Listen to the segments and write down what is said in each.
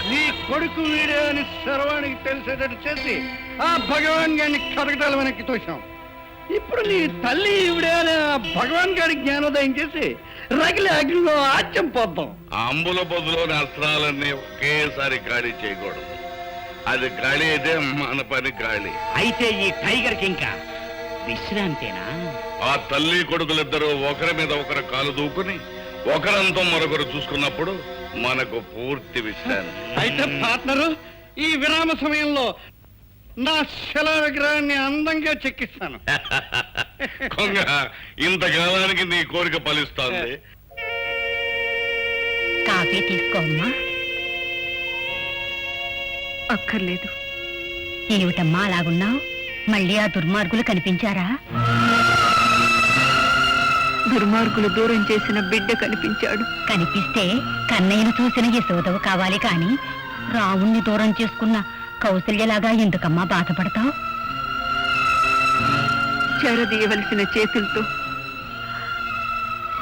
నీ కొడుకు వీడే అని సర్వానికి తెలిసేటట్టు చేసి ఆ భగవాన్ గారిని కరకటాల వెనక్కి తోశాం. ఇప్పుడు నీ తల్లి ఈవిడే అని ఆ భగవాన్ గారి జ్ఞానోదయం చేసి రగిలి అగ్నిలో ఆత్యం పోద్దాం. అంబుల బొద్దులోని అస్త్రాలన్నీ ఒకేసారి ఖాళీ చేయకూడదు. అది ఖాళీ అయితే మన పని ఖాళీ. అయితే ఈ టైగర్ కి ఇంకా విశ్రాంతేనా? ఆ తల్లి కొడుకులిద్దరూ ఒకరి మీద ఒకరు కాలు దూకుని ఒకరంతో మరొకరు చూసుకున్నప్పుడు మనకు పూర్తి విశ్రాంతి. అయితే పార్ట్నరు, ఈ విరామ సమయంలో నా శిలా విగ్రహాన్ని అందంగా చెక్కిస్తాను. కొంగ, ఇంతకాలానికి నీ కోరిక ఫలిస్తోంది. కాఫీ తీసుకోమ్మా. అక్కర్లేదు. ఏమిటమ్మా అలాగున్నావు? మళ్ళీ ఆ దుర్మార్గులు కనిపించారా? దుర్మార్గులు దూరం చేసిన బిడ్డ కనిపించాడు. కనిపిస్తే కన్నయ్యను చూసిన యశోదవు కావాలి కాని రావుణ్ణి దూరం చేసుకున్న కౌసల్యలాగా ఎందుకమ్మా బాధపడతావు? చేరదీయవలసిన చేతులతో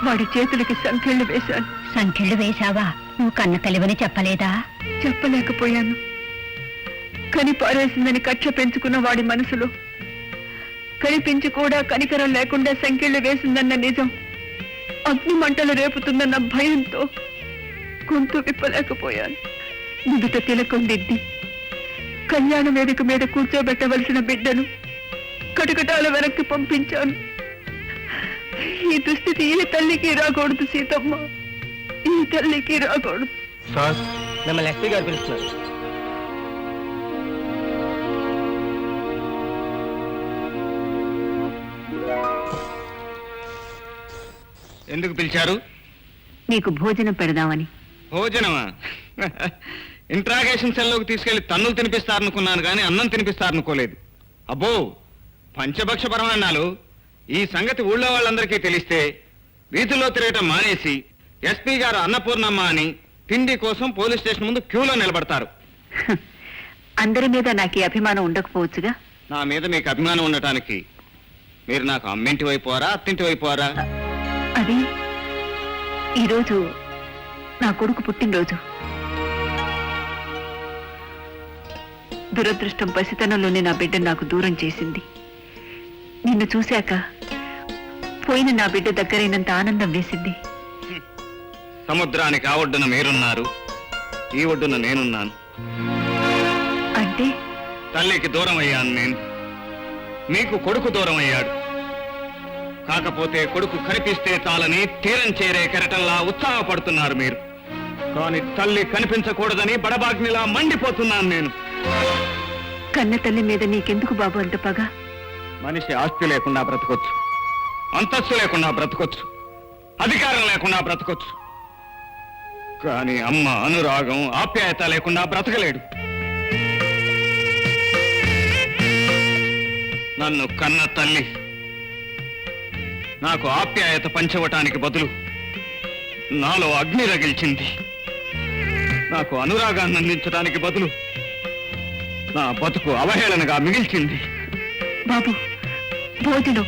వాడి చేతులకి సంఖ్యలు వేశాను. సంఖ్యలు వేశావా? నువ్వు కన్న కలివని చెప్పలేదా? చెప్పలేకపోయాను. కని పారేసిందని కక్ష పెంచుకున్న వాడి మనసులో కనిపించి కూడా కనికరం లేకుండా సంఖ్యలు వేసిందన్న నిజం అగ్ని మంటలు రేపుతుందన్న భయంతో గొంతు విప్పలేకపోయాను. నుదుట తిలకం దిద్ది కళ్యాణ వేదిక మీద కూర్చోబెట్టవలసిన బిడ్డను కటకటాల వెనక్కి పంపించాను. ఈ దుస్థితి ఈ తల్లికి రాకూడదు సీతమ్మ, ఈ తల్లికి రాకూడదు. సార్, మిమ్మల్ని ఎస్పీ గారు పిలుస్తున్నారు. ఎందుకు పిలిచారు? నీకు భోజనం పెడదామని. భోజనమా? ఇంట్రాగేషన్ సెల్లోకి తీసుకెళ్లి తన్నులు తినిపిస్తారనుకున్నాను కానీ అన్నం తినిపిస్తారనుకోలేదు. అబ్బో, పంచభక్ష పరమాన్నాలు. ఈ సంగతి ఊళ్ళో వాళ్ళందరికీ తెలిస్తే వీధుల్లో తిరగటం మానేసి ఎస్పీ గారు అన్నపూర్ణమ్మ అని తిండి కోసం పోలీస్ స్టేషన్ ముందు క్యూలో నిలబడతారు. అందరి మీద నాకు ఈ అభిమానం ఉండకపోవచ్చుగా. నా మీద మీకు అభిమానం ఉండటానికి మీరు నాకు అమ్మింటి వైపోరా అత్తింటి వైపోరా? అది ఈరోజు నా కొడుకు పుట్టినరోజు. దురదృష్టం పసితనంలోనే నా బిడ్డ నాకు దూరం చేసింది. నిన్ను చూశాక పోయిన నా బిడ్డ దగ్గరైనంత ఆనందం వేసింది. సముద్రానికి ఆ ఒడ్డున మీరున్నారు, ఈ ఒడ్డున నేనున్నాను. అంటే తల్లికి దూరం అయ్యాను నేను, మీకు కొడుకు దూరం అయ్యాడు. కాకపోతే కొడుకు కనిపిస్తే చాలని తీరం చేరే కెరటంలా ఉత్సాహపడుతున్నారు మీరు. కానీ తల్లి కనిపించకూడదని బడబాగ్నిలా మండిపోతున్నాను నేను. కన్న తల్లి మీద నీకెందుకు బాబు అంత పగ? మనిషి ఆస్తి లేకుండా బ్రతకొచ్చు, అంతస్తు లేకుండా బ్రతకొచ్చు, అధికారం లేకుండా బ్రతకొచ్చు. కానీ అమ్మ అనురాగం ఆప్యాయత లేకుండా బ్రతకలేడు. నన్ను కన్న తల్లి నాకు ఆప్యాయత పంచవటానికి బదులు నాలో అగ్ని రగిల్చింది. నాకు అనురాగాన్ని అందించడానికి బదులు నా బతుకు అవహేళనగా మిగిల్చింది. బాబు, భోజనం.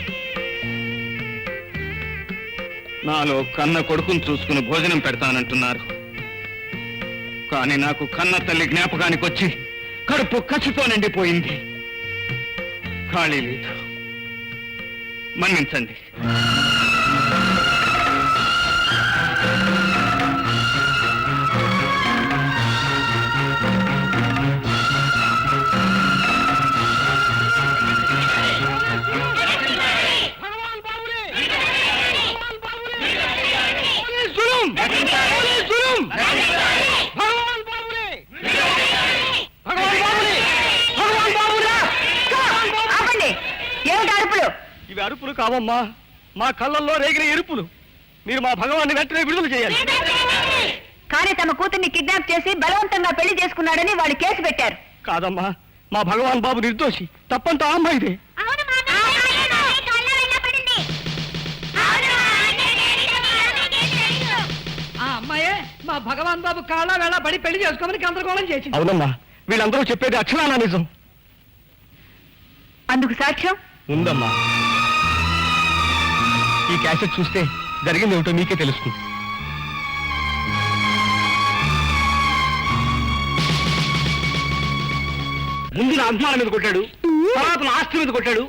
నాలో కన్న కొడుకును చూసుకుని భోజనం పెడతానంటున్నారు. కానీ నాకు కన్న తల్లి జ్ఞాపకానికి వచ్చి కడుపు కసితో నిండిపోయింది. ఖాళీ లేదు. మన్నించండి. ఇవి అరుపులు కావమ్మా, మా కళ్ళల్లో రేగిన ఎరుపులు. మీరు మా భగవాన్ని వెంటనే విడుదల చేయాలి. కానీ తమ కూతుర్ని కిడ్నాప్ చేసి బలవంతంగా పెళ్లి చేసుకున్నాడని వాళ్ళు కేసు పెట్టారు. కాదమ్మా, మా భగవాన్ బాబు నిర్దోషి. తప్పంతా ఆ అమ్మాయిదే. ఆ అమ్మాయే మా భగవాన్ బాబు కాళ్ళ వేళ పడి పెళ్లి చేసుకోమని గందరగోళం చేసింది. అవునమ్మా, వీళ్ళందరూ చెప్పేది అక్షరాలా నిజం. అందుకు సాక్ష్యం ఉందమ్మా. ఈ క్యాసెట్ చూస్తే జరిగింది ఏమిటో మీకే తెలుస్తుంది. ముందు నా అభిమానం మీద కొట్టాడు, తర్వాత నా ఆస్తి మీద కొట్టాడు.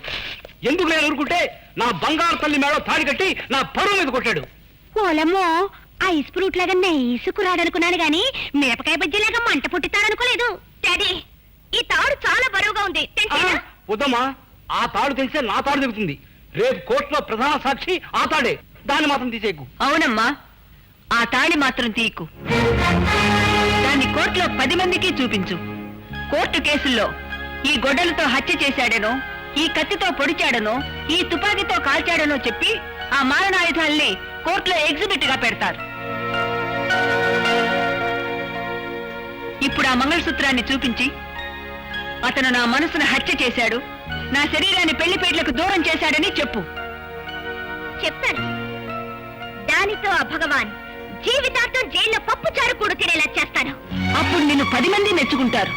ఎందుకు నేను ఊరుకుంటే నా బంగారు తల్లి మేడ తాడి కట్టి నా పరువు మీద కొట్టాడు. ఓలమ్మో ఐస్ ఫ్రూట్ లాగా నెయ్యిసుకురాడనుకున్నాను గాని మిరపకాయ బజ్జీలాగా మంట పుట్టిస్తాడనుకోలేదు. డాడీ ఈ తాడు చాలా బరువుగా ఉంది. వద్దమ్మా, ఆ తాడు తెలిసే నా తాడు దిగుతుంది. రేపు కోర్టులో ప్రధాన సాక్షి ఆ తాడే, దాన్ని మాత్రం తీసేకు. అవునమ్మా, ఆ తాళి మాత్రం తీయకు. దాన్ని కోర్టులో 10 మందికి చూపించు. కోర్టు కేసుల్లో ఈ గొడ్డలతో హత్య చేశాడనో, ఈ కత్తితో పొడిచాడనో, ఈ తుపాకీతో కాల్చాడనో చెప్పి ఆ మారణాయుధాల్ని కోర్టులో ఎగ్జిబిట్ గా పెడతారు. ఇప్పుడు ఆ మంగళసూత్రాన్ని చూపించి అతను నా మనసును హత్య చేశాడు, నా శరీరాన్ని పెళ్లిపేట్లకు దూరం చేశాడని చెప్పు. చెప్తాను. దానితో ఆ భగవాన్ జీవితాంతం జైల్లో పప్పు చారు కూడా తినేలా చేస్తాను. అప్పుడు నిన్ను 10 మంది మెచ్చుకుంటారు.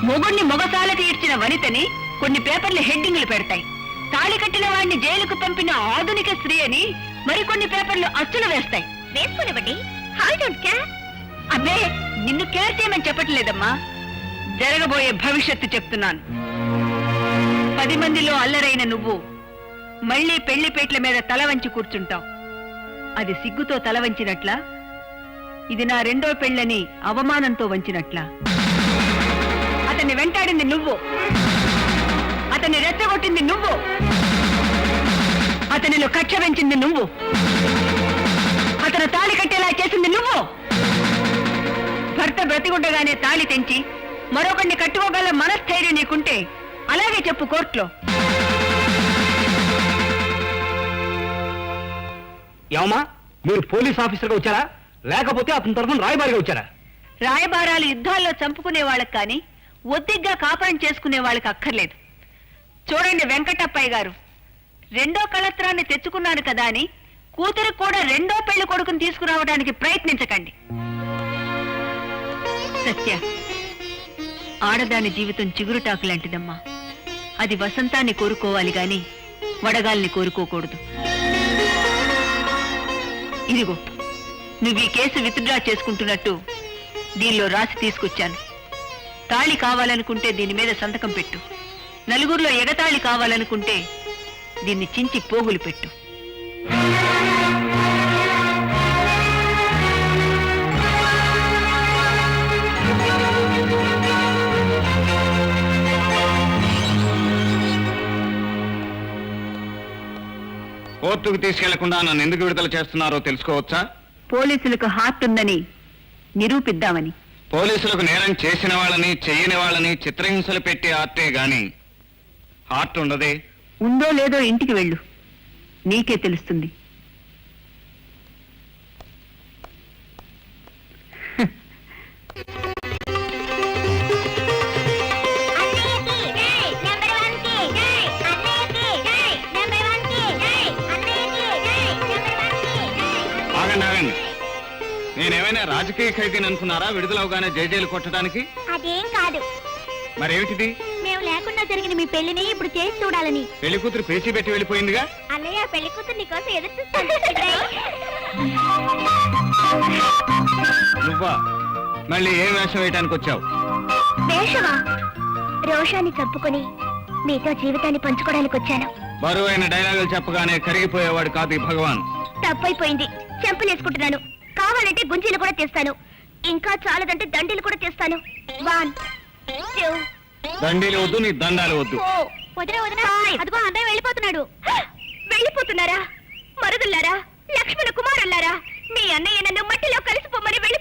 మొగుణ్ణి మొగసాలకు ఇచ్చిన వనితని కొన్ని పేపర్లు హెడ్డింగ్లు పెడతాయి. తాళి కట్టిన వాడిని జైలుకు పంపిన ఆధునిక స్త్రీ అని మరికొన్ని పేపర్లు అచ్చులు వేస్తాయి. వేసుకునివ్వండి, ఐ డోంట్ కేర్. అబ్బే, నిన్ను కేర్ చేయమని చెప్పట్లేదమ్మా, జరగబోయే భవిష్యత్తు చెప్తున్నాను. 10 మందిలో అల్లరైన నువ్వు మళ్ళీ పెళ్లిపేట్ల మీద తల వంచి కూర్చుంటావు. అది సిగ్గుతో తల వంచినట్లా, ఇది నా 2వ పెళ్ళని అవమానంతో వంచినట్లా. అతన్ని వెంటాడింది నువ్వు, అతన్ని రెచ్చగొట్టింది నువ్వు, అతనిలో కక్ష పెంచింది నువ్వు, అతను తాళి కట్టేలా చేసింది నువ్వు. భర్త బ్రతిగుండగానే తాళి తెంచి మరొకరిని కట్టుకోగల మనస్థైర్యం నీకుంటే అలాగే చెప్పు కోర్టులో. ఏమమ్మా, మీరు పోలీస్ ఆఫీసర్గా వచ్చారా, లేకపోతే అతని తరఫున రాయబారిగా వచ్చారా? రాయబారాలు యుద్ధాల్లో చంపుకునే వాళ్ళకి కానీ ఒద్దిగ్గా కాపురం చేసుకునే వాళ్ళకి అక్కర్లేదు. చూడండి వెంకటప్పయ్య గారు, 2వ కళత్రాన్ని తెచ్చుకున్నాను కదా అని కూతురికి కూడా 2వ పెళ్లి కొడుకుని తీసుకురావడానికి ప్రయత్నించకండి. సత్య, ఆడదాని జీవితం చిగురుటాకు లాంటిదమ్మా. అది వసంతాన్ని కోరుకోవాలి గాని వడగాల్ని కోరుకోకూడదు. ఇదిగో, నువ్వు ఈ కేసు విత్డ్రా చేసుకుంటున్నట్టు దీనిలో రాసి తీసుకొచ్చాను. తాళి కావాలనుకుంటే దీని మీద సంతకం పెట్టు. నలుగురిలో ఎగతాళి కావాలనుకుంటే దీన్ని చించి పోగులు పెట్టు. కోర్టుకు తీసుకెళ్లకుండా నన్ను ఎందుకు విడుదల చేస్తున్నారో తెలుసుకోవచ్చా? పోలీసులకు హార్ట్ ఉందని నిరూపిద్దామని. పోలీసులకు నేరం చేసిన వాళ్ళని చెయ్యని వాళ్ళని చిత్రహింసలు పెట్టి ఆర్టే గాని హార్ట్ ఉండదే. ఉందో లేదో ఇంటికి వెళ్ళు, నీకే తెలుస్తుంది. ఆగండి ఆగండి, నేనేమైనా రాజకీయ ఖైదీని అనుకున్నారా విడుదలవగానే జైలు కొట్టడానికి? అదేం కాదు. మరేమిటిది? మేము లేకుండా జరిగిన మీ పెళ్లిని ఇప్పుడు చేసి చూడాలని. పెళ్లి కూతురు పేచీ పెట్టి వెళ్ళిపోయిందిగా. అన్నయ్య, పెళ్లి కూతురు నీకోసం ఎదురు చూస్తాను. నువ్వా? మళ్ళీ ఏం వేషం వేయడానికి వచ్చావు? వేషవా? రోషాన్ని చంపుకొని మీతో జీవితాన్ని పంచుకోవడానికి వచ్చాను. బరువైన డైలాగులు చెప్పగానే కరిగిపోయేవాడు కాదు ఈ భగవాన్. తప్పైపోయింది, చెంపలేసుకుంటున్నాను. కావాలంటే గుంజీలు కూడా తెస్తాను, ఇంకా చాలదంటే దండీలు కూడా తెస్తాను. 1 2 దండీలు వద్దు, నీ దండాలు వద్దు. అదిగో అన్నయ్య వెళ్ళిపోతున్నాడు. వెళ్ళిపోతున్నారా? మరుదుల్లారా, లక్ష్మణ కుమారుల్లారా, మీ అన్నయ్య నన్ను మట్టిలో కలిసిపోమని వెళ్ళి